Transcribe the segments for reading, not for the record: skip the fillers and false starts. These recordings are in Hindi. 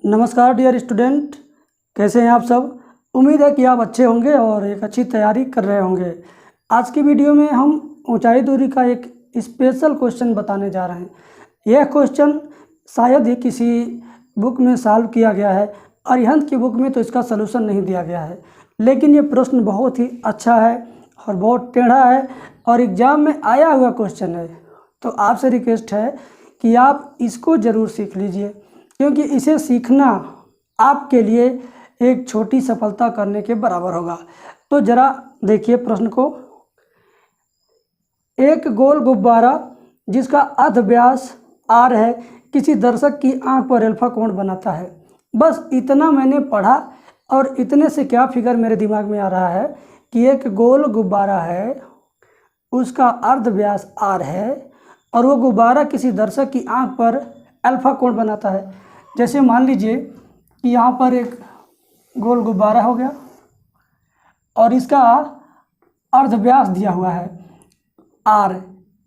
नमस्कार डियर स्टूडेंट, कैसे हैं आप सब। उम्मीद है कि आप अच्छे होंगे और एक अच्छी तैयारी कर रहे होंगे। आज की वीडियो में हम ऊंचाई दूरी का एक स्पेशल क्वेश्चन बताने जा रहे हैं। यह क्वेश्चन शायद ही किसी बुक में सॉल्व किया गया है। अरिहंत की बुक में तो इसका सलूशन नहीं दिया गया है, लेकिन ये प्रश्न बहुत ही अच्छा है और बहुत टेढ़ा है और एग्ज़ाम में आया हुआ क्वेश्चन है। तो आपसे रिक्वेस्ट है कि आप इसको ज़रूर सीख लीजिए, क्योंकि इसे सीखना आपके लिए एक छोटी सफलता करने के बराबर होगा। तो ज़रा देखिए प्रश्न को। एक गोल गुब्बारा जिसका अर्ध व्यास r है किसी दर्शक की आंख पर अल्फा कोण बनाता है। बस इतना मैंने पढ़ा और इतने से क्या फिगर मेरे दिमाग में आ रहा है कि एक गोल गुब्बारा है, उसका अर्ध व्यास r है और वो गुब्बारा किसी दर्शक की आंख पर अल्फा कोण बनाता है। जैसे मान लीजिए कि यहाँ पर एक गोल गुब्बारा हो गया और इसका अर्ध व्यास दिया हुआ है r।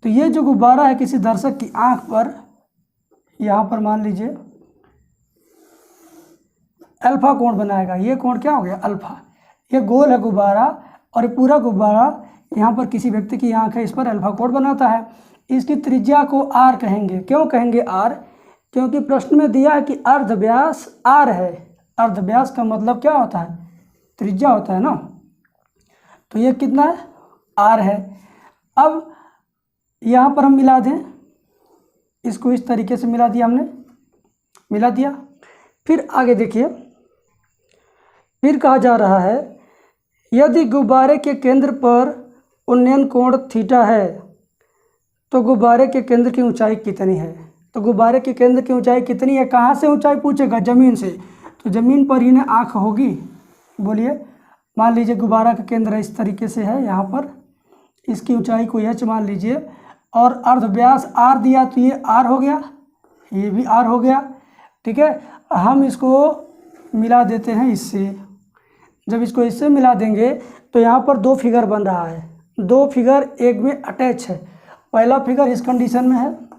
तो ये जो गुब्बारा है किसी दर्शक की आंख पर, यहाँ पर मान लीजिए अल्फा कोण बनाएगा। ये कोण क्या हो गया? अल्फा। ये गोल है गुब्बारा और ये पूरा गुब्बारा यहाँ पर किसी व्यक्ति की आंख है, इस पर अल्फा कोण बनाता है। इसकी त्रिज्या को r कहेंगे। क्यों कहेंगे r? क्योंकि प्रश्न में दिया है कि अर्ध व्यास r है। अर्ध व्यास का मतलब क्या होता है? त्रिज्या होता है ना। तो ये कितना है? r है। अब यहाँ पर हम मिला दें इसको, इस तरीके से मिला दिया हमने, मिला दिया। फिर आगे देखिए, फिर कहा जा रहा है यदि गुब्बारे के केंद्र पर उन्नयन कोण थीटा है तो गुब्बारे के केंद्र की ऊंचाई कितनी है। तो गुब्बारे के केंद्र की ऊंचाई कितनी है? कहाँ से ऊंचाई पूछेगा? ज़मीन से। तो ज़मीन पर ही ना आँख होगी। बोलिए, मान लीजिए गुब्बारा का केंद्र इस तरीके से है, यहाँ पर इसकी ऊंचाई को h मान लीजिए और अर्ध व्यास r दिया तो ये r हो गया, ये भी r हो गया। ठीक है, हम इसको मिला देते हैं इससे। जब इसको इससे मिला देंगे तो यहाँ पर दो फिगर बन रहा है। दो फिगर एक में अटैच है। पहला फिगर इस कंडीशन में है,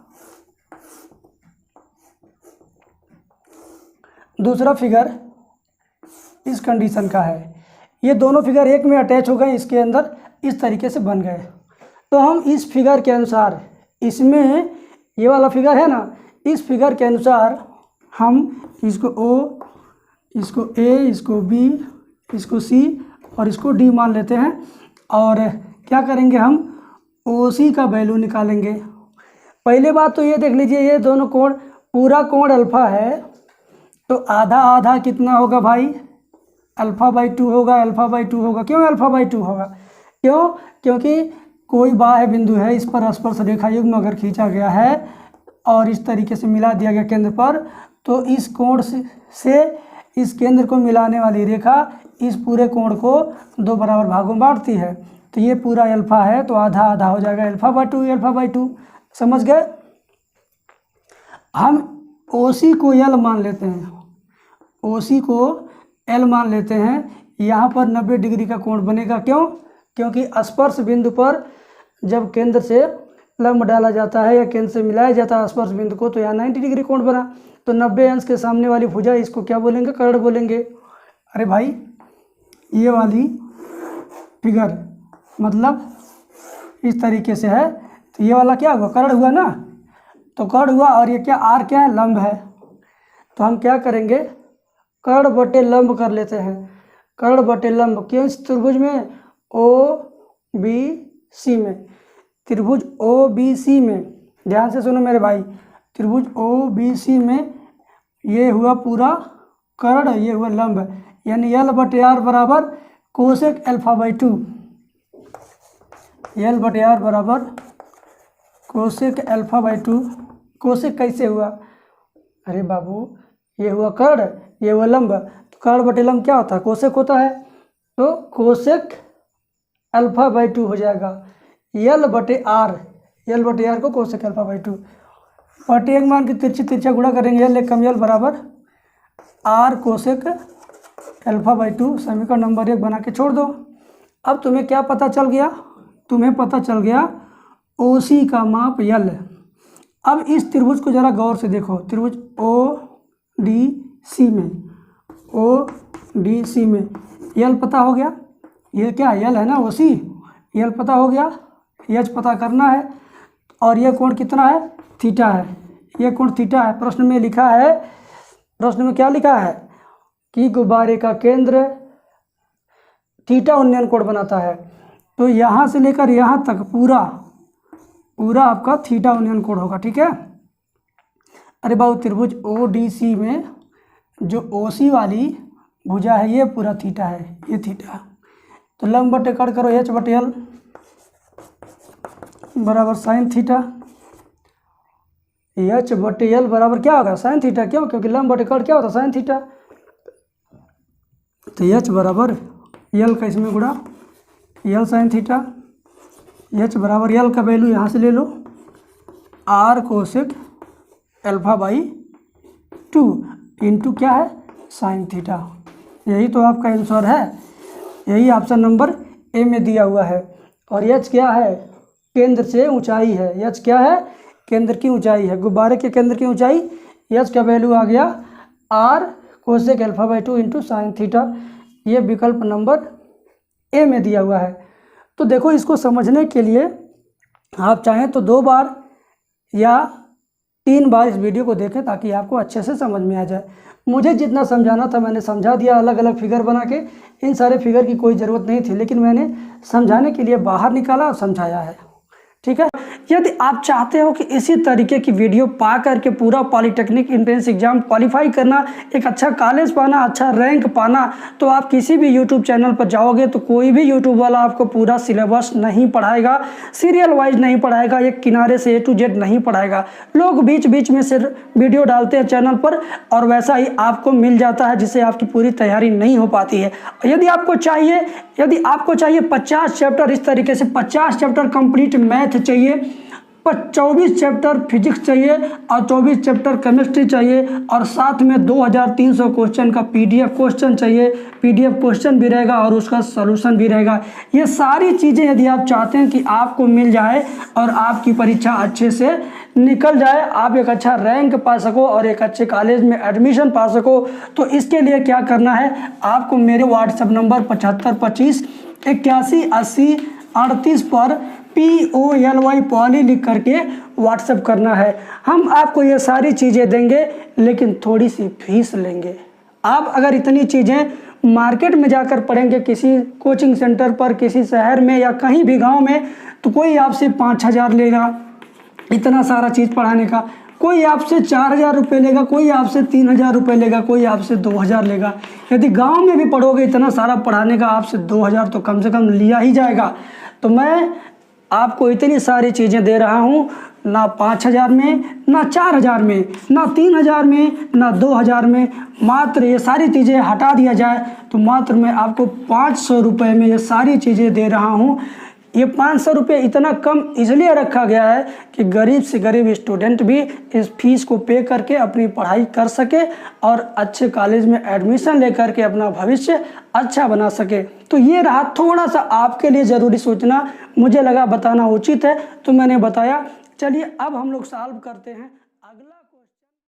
दूसरा फिगर इस कंडीशन का है। ये दोनों फिगर एक में अटैच हो गए, इसके अंदर इस तरीके से बन गए। तो हम इस फिगर के अनुसार, इसमें ये वाला फिगर है ना, इस फिगर के अनुसार हम इसको O, इसको A, इसको B, इसको C और इसको D मान लेते हैं। और क्या करेंगे, हम OC का वैल्यू निकालेंगे। पहले बात तो ये देख लीजिए, ये दोनों कोण, पूरा कोण अल्फा है तो आधा आधा कितना होगा भाई? अल्फा बाई 2 होगा। अल्फा बाई 2 होगा। क्यों अल्फा बाई 2 होगा? क्यों? क्योंकि कोई बाह्य बिंदु है, इस पर स्पर्श रेखा युग्म अगर खींचा गया है और इस तरीके से मिला दिया गया केंद्र पर, तो इस कोण से इस केंद्र को मिलाने वाली रेखा इस पूरे कोण को दो बराबर भागों में बांटती है। तो ये पूरा अल्फा है तो आधा आधा हो जाएगा, अल्फा बाई 2, अल्फा बाई 2। समझ गए? हम OC को L मान लेते हैं, OC को L मान लेते हैं। यहाँ पर 90 डिग्री का कोण बनेगा। क्यों? क्योंकि स्पर्श बिंदु पर जब केंद्र से लंब डाला जाता है या केंद्र से मिलाया जाता है स्पर्श बिंदु को, तो यहाँ 90 डिग्री कोण बना। तो 90 अंश के सामने वाली भुजा, इसको क्या बोलेंगे? कर्ण बोलेंगे। अरे भाई, ये वाली फिगर मतलब इस तरीके से है तो ये वाला क्या हुआ? कर्ण हुआ ना। तो कर्ण हुआ और ये क्या? R क्या है? लंब है। तो हम क्या करेंगे? कर्ण बटे लंब कर लेते हैं। कर्ण बटे लंब। क्यों? इस त्रिभुज में OBC में, त्रिभुज OBC में, ध्यान से सुनो मेरे भाई, त्रिभुज OBC में ये हुआ पूरा कर्ण, ये हुआ लंब, यानी L बटे R बराबर कोसेक अल्फा बाई 2। L बटे R बराबर कोसेक अल्फा बाई 2। कोसेक कैसे हुआ? अरे बाबू, ये हुआ कर्ण, ये हुआ लंब, तो कर्ण बटे लंब क्या होता है? कोसेक होता है। तो कोसेक अल्फा बाई 2 हो जाएगा। L बटे R, L बटे R को कोसेक अल्फा बाई 2 बटे एक मान के तिरछी तिरछा गुणा करेंगे, L कम L बराबर R कोसेक अल्फा बाई 2। समीकरण नंबर 1 बना के छोड़ दो। अब तुम्हें क्या पता चल गया? तुम्हें पता चल गया OC का माप L। अब इस त्रिभुज को जरा गौर से देखो, त्रिभुज ODE सी में, ओ डी सी में। यल पता हो गया, ये क्या यल है ना, ओ सी, यल पता हो गया, एच पता करना है। और ये कोण कितना है, थीटा है, ये कोण थीटा है। प्रश्न में लिखा है, प्रश्न में क्या लिखा है कि गुब्बारे का केंद्र थीटा उन्नयन कोण बनाता है। तो यहाँ से लेकर यहाँ तक पूरा आपका थीटा उन्नयन कोण होगा, ठीक है। अरे बाबू त्रिभुज ओ डी सी में जो ओ सी वाली भुजा है ये पूरा थीटा है, ये थीटा। तो लंब बटे कट करो, एच बटे एल बराबर साइन थीटा, एच बटे एल बराबर क्या होगा, साइन थीटा। क्यों, क्योंकि लंब बटे कट क्या होता है, साइन थीटा। तो एच बराबर एल का इसमें गुणा एल साइन थीटा, एच बराबर एल का वैल्यू यहाँ से ले लो, R cosec alpha by 2 into क्या है, साइन थीटा। यही तो आपका आंसर है, यही ऑप्शन नंबर ए में दिया हुआ है। और एच क्या है, केंद्र से ऊंचाई है, एच क्या है, केंद्र की ऊंचाई है। गुब्बारे के केंद्र की ऊंचाई, एच का वैल्यू आ गया r cosec alpha by 2 into sine theta. ये विकल्प नंबर ए में दिया हुआ है। तो देखो, इसको समझने के लिए आप चाहें तो 2 बार या 3 बार इस वीडियो को देखें ताकि आपको अच्छे से समझ में आ जाए। मुझे जितना समझाना था मैंने समझा दिया, अलग अलग फिगर बना के। इन सारे फिगर की कोई ज़रूरत नहीं थी, लेकिन मैंने समझाने के लिए बाहर निकाला और समझाया है, ठीक है। यदि आप चाहते हो कि इसी तरीके की वीडियो पा करके पूरा पॉलीटेक्निक एंट्रेंस एग्जाम क्वालिफाई करना, एक अच्छा कॉलेज पाना, अच्छा रैंक पाना, तो आप किसी भी यूट्यूब चैनल पर जाओगे तो कोई भी यूट्यूब वाला आपको पूरा सिलेबस नहीं पढ़ाएगा, सीरियल वाइज नहीं पढ़ाएगा, एक किनारे से A to Z नहीं पढ़ाएगा। लोग बीच बीच में से वीडियो डालते हैं चैनल पर और वैसा ही आपको मिल जाता है, जिससे आपकी पूरी तैयारी नहीं हो पाती है। यदि आपको चाहिए 50 चैप्टर, इस तरीके से 50 चैप्टर कंप्लीट मैथ चाहिए, 24 चैप्टर फिजिक्स चाहिए और 24 चैप्टर केमिस्ट्री चाहिए, और साथ में 2300 क्वेश्चन का PDF क्वेश्चन चाहिए। PDF क्वेश्चन भी रहेगा और उसका सॉल्यूशन भी रहेगा। ये सारी चीज़ें यदि आप चाहते हैं कि आपको मिल जाए और आपकी परीक्षा अच्छे से निकल जाए, आप एक अच्छा रैंक पा सको और एक अच्छे कॉलेज में एडमिशन पा सको, तो इसके लिए क्या करना है, आपको मेरे व्हाट्सएप नंबर 7525 81 80 38 पर POLY पॉली लिख करके व्हाट्सएप करना है। हम आपको ये सारी चीज़ें देंगे, लेकिन थोड़ी सी फीस लेंगे। आप अगर इतनी चीज़ें मार्केट में जाकर पढ़ेंगे, किसी कोचिंग सेंटर पर, किसी शहर में या कहीं भी गांव में, तो कोई आपसे 5000 लेगा इतना सारा चीज़ पढ़ाने का, कोई आपसे 4000 रुपये लेगा, कोई आपसे 3000 रुपये लेगा, कोई आपसे 2000 लेगा। यदि गांव में भी पढ़ोगे इतना सारा पढ़ाने का, आपसे 2000 तो कम से कम लिया ही जाएगा। तो मैं आपको इतनी सारी चीज़ें दे रहा हूँ, ना 5000 में, ना 4000 में, ना 3000 में, ना 2000 में। मात्र ये सारी चीज़ें हटा दिया जाए तो मात्र मैं आपको 500 रुपये में ये सारी चीज़ें दे रहा हूँ। ये 500 रुपये इतना कम इसलिए रखा गया है कि गरीब से गरीब स्टूडेंट भी इस फीस को पे करके अपनी पढ़ाई कर सके और अच्छे कॉलेज में एडमिशन लेकर के अपना भविष्य अच्छा बना सके। तो ये रहा थोड़ा सा आपके लिए ज़रूरी सूचना, मुझे लगा बताना उचित है तो मैंने बताया। चलिए अब हम लोग सॉल्व करते हैं।